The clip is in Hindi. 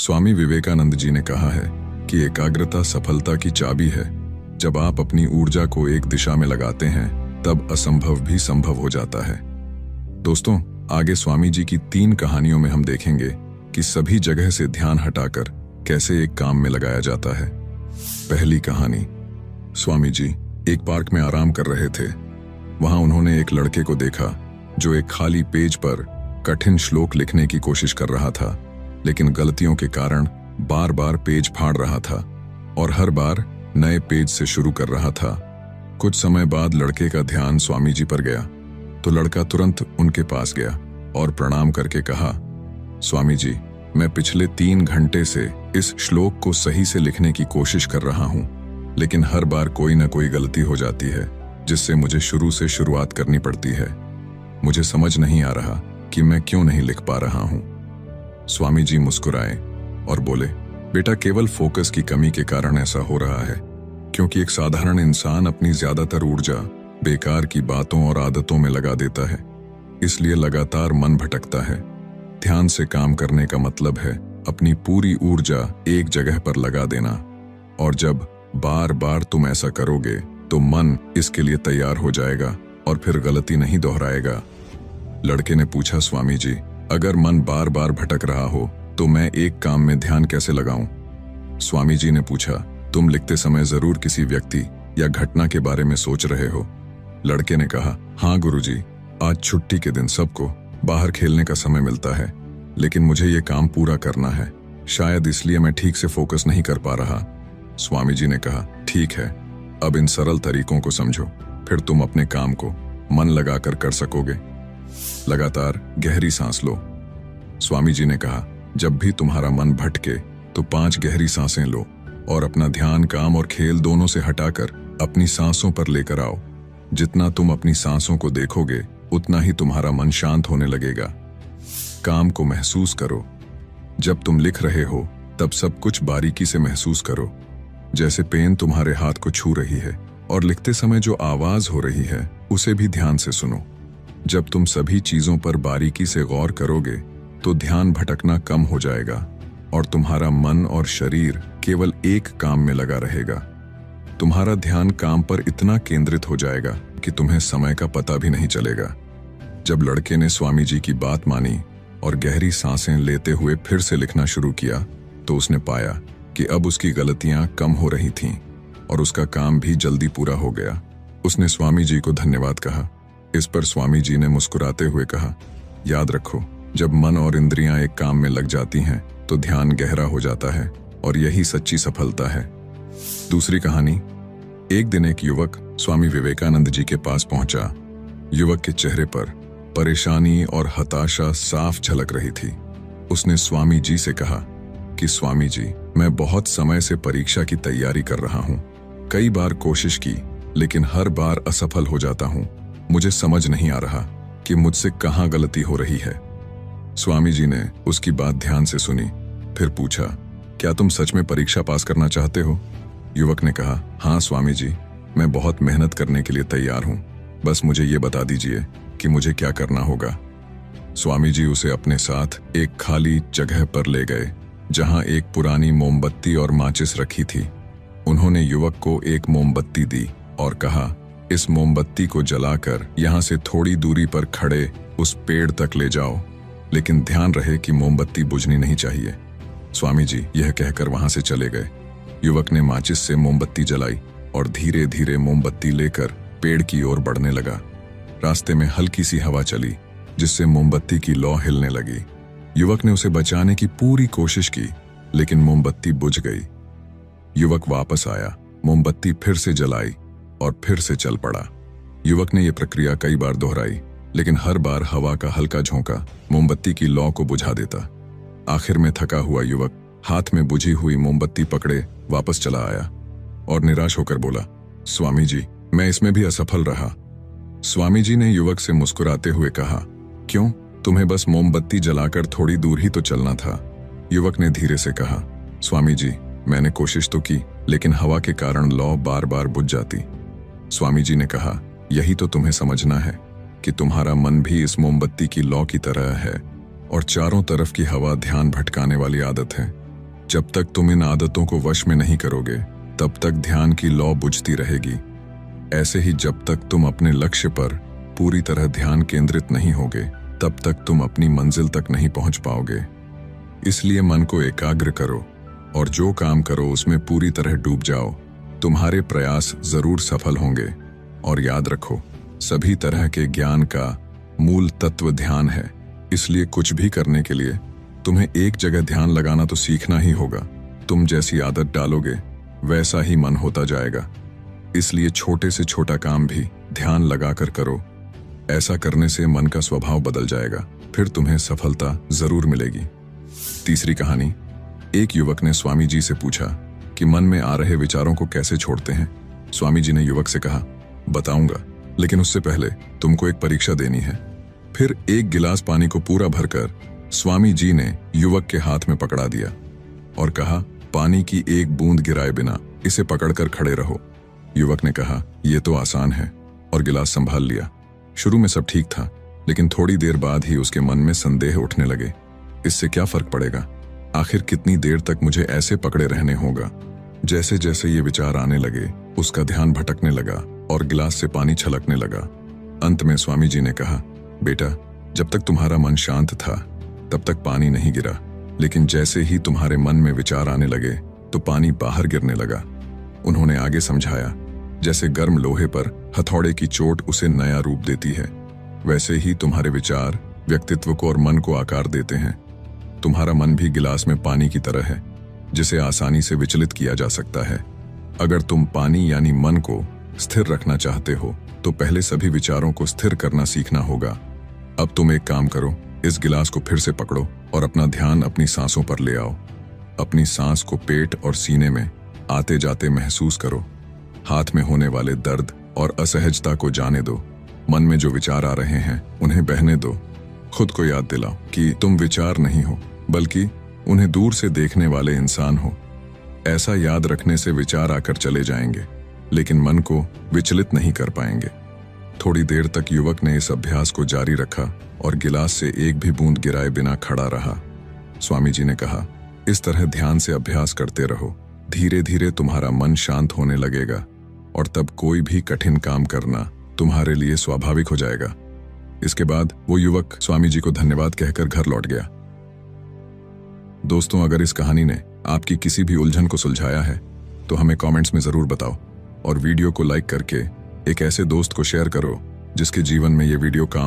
स्वामी विवेकानंद जी ने कहा है कि एकाग्रता सफलता की चाबी है। जब आप अपनी ऊर्जा को एक दिशा में लगाते हैं तब असंभव भी संभव हो जाता है। दोस्तों, आगे स्वामी जी की 3 कहानियों में हम देखेंगे कि सभी जगह से ध्यान हटाकर कैसे एक काम में लगाया जाता है। पहली कहानी। स्वामी जी एक पार्क में आराम कर रहे थे। वहां उन्होंने एक लड़के को देखा जो एक खाली पेज पर कठिन श्लोक लिखने की कोशिश कर रहा था, लेकिन गलतियों के कारण बार बार पेज फाड़ रहा था और हर बार नए पेज से शुरू कर रहा था। कुछ समय बाद लड़के का ध्यान स्वामी जी पर गया तो लड़का तुरंत उनके पास गया और प्रणाम करके कहा, स्वामी जी, मैं पिछले 3 घंटे से इस श्लोक को सही से लिखने की कोशिश कर रहा हूं, लेकिन हर बार कोई ना कोई गलती हो जाती है जिससे मुझे शुरू से शुरुआत करनी पड़ती है। मुझे समझ नहीं आ रहा कि मैं क्यों नहीं लिख पा रहा हूं। स्वामी जी मुस्कुराए और बोले, बेटा, केवल फोकस की कमी के कारण ऐसा हो रहा है, क्योंकि एक साधारण इंसान अपनी ज्यादातर ऊर्जा बेकार की बातों और आदतों में लगा देता है, इसलिए लगातार मन भटकता है। ध्यान से काम करने का मतलब है अपनी पूरी ऊर्जा एक जगह पर लगा देना, और जब बार बार तुम ऐसा करोगे तो मन इसके लिए तैयार हो जाएगा और फिर गलती नहीं दोहराएगा। लड़के ने पूछा, स्वामी जी, अगर मन बार बार भटक रहा हो तो मैं एक काम में ध्यान कैसे लगाऊं? स्वामी जी ने पूछा, तुम लिखते समय जरूर किसी व्यक्ति या घटना के बारे में सोच रहे हो? लड़के ने कहा, हाँ गुरुजी, आज छुट्टी के दिन सबको बाहर खेलने का समय मिलता है, लेकिन मुझे ये काम पूरा करना है, शायद इसलिए मैं ठीक से फोकस नहीं कर पा रहा। स्वामी जी ने कहा, ठीक है, अब इन सरल तरीकों को समझो, फिर तुम अपने काम को मन लगाकर कर सकोगे। लगातार गहरी सांस लो। स्वामी जी ने कहा, जब भी तुम्हारा मन भटके तो 5 गहरी सांसें लो और अपना ध्यान काम और खेल दोनों से हटाकर अपनी सांसों पर लेकर आओ। जितना तुम अपनी सांसों को देखोगे उतना ही तुम्हारा मन शांत होने लगेगा। काम को महसूस करो। जब तुम लिख रहे हो तब सब कुछ बारीकी से महसूस करो, जैसे पेन तुम्हारे हाथ को छू रही है, और लिखते समय जो आवाज हो रही है उसे भी ध्यान से सुनो। जब तुम सभी चीजों पर बारीकी से गौर करोगे तो ध्यान भटकना कम हो जाएगा और तुम्हारा मन और शरीर केवल एक काम में लगा रहेगा। तुम्हारा ध्यान काम पर इतना केंद्रित हो जाएगा कि तुम्हें समय का पता भी नहीं चलेगा। जब लड़के ने स्वामी जी की बात मानी और गहरी सांसें लेते हुए फिर से लिखना शुरू किया तो उसने पाया कि अब उसकी गलतियां कम हो रही थीं और उसका काम भी जल्दी पूरा हो गया। उसने स्वामी जी को धन्यवाद कहा। इस पर स्वामी जी ने मुस्कुराते हुए कहा, याद रखो, जब मन और इंद्रियां एक काम में लग जाती हैं तो ध्यान गहरा हो जाता है और यही सच्ची सफलता है। दूसरी कहानी। एक दिन एक युवक स्वामी विवेकानंद जी के पास पहुंचा। युवक के चेहरे पर परेशानी और हताशा साफ झलक रही थी। उसने स्वामी जी से कहा कि स्वामी जी, मैं बहुत समय से परीक्षा की तैयारी कर रहा हूं। कई बार कोशिश की, लेकिन हर बार असफल हो जाता हूं। मुझे समझ नहीं आ रहा कि मुझसे कहां गलती हो रही है। स्वामी जी ने उसकी बात ध्यान से सुनी, फिर पूछा, क्या तुम सच में परीक्षा पास करना चाहते हो? युवक ने कहा, हाँ स्वामी जी, मैं बहुत मेहनत करने के लिए तैयार हूं, बस मुझे ये बता दीजिए कि मुझे क्या करना होगा। स्वामी जी उसे अपने साथ एक खाली जगह पर ले गए जहां एक पुरानी मोमबत्ती और माचिस रखी थी। उन्होंने युवक को एक मोमबत्ती दी और कहा, इस मोमबत्ती को जलाकर यहां से थोड़ी दूरी पर खड़े उस पेड़ तक ले जाओ, लेकिन ध्यान रहे कि मोमबत्ती बुझनी नहीं चाहिए। स्वामी जी यह कहकर वहां से चले गए। युवक ने माचिस से मोमबत्ती जलाई और धीरे धीरे मोमबत्ती लेकर पेड़ की ओर बढ़ने लगा। रास्ते में हल्की सी हवा चली जिससे मोमबत्ती की लौ हिलने लगी। युवक ने उसे बचाने की पूरी कोशिश की, लेकिन मोमबत्ती बुझ गई। युवक वापस आया, मोमबत्ती फिर से जलाई और फिर से चल पड़ा। युवक ने यह प्रक्रिया कई बार दोहराई, लेकिन हर बार हवा का हल्का झोंका मोमबत्ती की लौ को बुझा देता। आखिर में थका हुआ युवक हाथ में बुझी हुई मोमबत्ती पकड़े वापस चला आया और निराश होकर बोला, स्वामी जी, मैं इसमें भी असफल रहा। स्वामी जी ने युवक से मुस्कुराते हुए कहा, क्यों? तुम्हें बस मोमबत्ती जलाकर थोड़ी दूर ही तो चलना था। युवक ने धीरे से कहा, स्वामी जी, मैंने कोशिश तो की, लेकिन हवा के कारण लौ बार बार बुझ जाती। स्वामी जी ने कहा, यही तो तुम्हें समझना है कि तुम्हारा मन भी इस मोमबत्ती की लौ की तरह है और चारों तरफ की हवा ध्यान भटकाने वाली आदत है। जब तक तुम इन आदतों को वश में नहीं करोगे तब तक ध्यान की लौ बुझती रहेगी। ऐसे ही जब तक तुम अपने लक्ष्य पर पूरी तरह ध्यान केंद्रित नहीं होगे तब तक तुम अपनी मंजिल तक नहीं पहुंच पाओगे। इसलिए मन को एकाग्र करो और जो काम करो उसमें पूरी तरह डूब जाओ। तुम्हारे प्रयास जरूर सफल होंगे। और याद रखो, सभी तरह के ज्ञान का मूल तत्व ध्यान है। इसलिए कुछ भी करने के लिए तुम्हें एक जगह ध्यान लगाना तो सीखना ही होगा। तुम जैसी आदत डालोगे वैसा ही मन होता जाएगा। इसलिए छोटे से छोटा काम भी ध्यान लगाकर करो। ऐसा करने से मन का स्वभाव बदल जाएगा, फिर तुम्हें सफलता जरूर मिलेगी। तीसरी कहानी। एक युवक ने स्वामी जी से पूछा कि मन में आ रहे विचारों को कैसे छोड़ते हैं। स्वामी जी ने युवक से कहा, बताऊंगा, लेकिन उससे पहले तुमको एक परीक्षा देनी है। फिर एक गिलास पानी को पूरा भरकर स्वामी जी ने युवक के हाथ में पकड़ा दिया और कहा, पानी की एक बूंद गिराए बिना इसे पकड़कर खड़े रहो। युवक ने कहा, यह तो आसान है, और गिलास संभाल लिया। शुरू में सब ठीक था, लेकिन थोड़ी देर बाद ही उसके मन में संदेह उठने लगे। इससे क्या फर्क पड़ेगा? आखिर कितनी देर तक मुझे ऐसे पकड़े रहने होगा? जैसे जैसे ये विचार आने लगे उसका ध्यान भटकने लगा और गिलास से पानी छलकने लगा। अंत में स्वामी जी ने कहा, बेटा, जब तक तुम्हारा मन शांत था तब तक पानी नहीं गिरा, लेकिन जैसे ही तुम्हारे मन में विचार आने लगे तो पानी बाहर गिरने लगा। उन्होंने आगे समझाया, जैसे गर्म लोहे पर हथौड़े की चोट उसे नया रूप देती है, वैसे ही तुम्हारे विचार व्यक्तित्व को और मन को आकार देते हैं। तुम्हारा मन भी गिलास में पानी की तरह है, जिसे आसानी से विचलित किया जा सकता है। अगर तुम पानी यानी मन को स्थिर रखना चाहते हो तो पहले सभी विचारों को स्थिर करना सीखना होगा। अब तुम एक काम करो, इस गिलास को फिर से पकड़ो और अपना ध्यान अपनी सांसों पर ले आओ। अपनी सांस को पेट और सीने में आते जाते महसूस करो। हाथ में होने वाले दर्द और असहजता को जाने दो। मन में जो विचार आ रहे हैं उन्हें बहने दो। खुद को याद दिलाओ कि तुम विचार नहीं हो, बल्कि उन्हें दूर से देखने वाले इंसान हो। ऐसा याद रखने से विचार आकर चले जाएंगे, लेकिन मन को विचलित नहीं कर पाएंगे। थोड़ी देर तक युवक ने इस अभ्यास को जारी रखा और गिलास से एक भी बूंद गिराए बिना खड़ा रहा। स्वामी जी ने कहा, इस तरह ध्यान से अभ्यास करते रहो। धीरे धीरे तुम्हारा मन शांत होने लगेगा और तब कोई भी कठिन काम करना तुम्हारे लिए स्वाभाविक हो जाएगा। इसके बाद वो युवक स्वामी जी को धन्यवाद कहकर घर लौट गया। दोस्तों, अगर इस कहानी ने आपकी किसी भी उलझन को सुलझाया है तो हमें कमेंट्स में जरूर बताओ, और वीडियो को लाइक करके एक ऐसे दोस्त को शेयर करो जिसके जीवन में ये वीडियो काम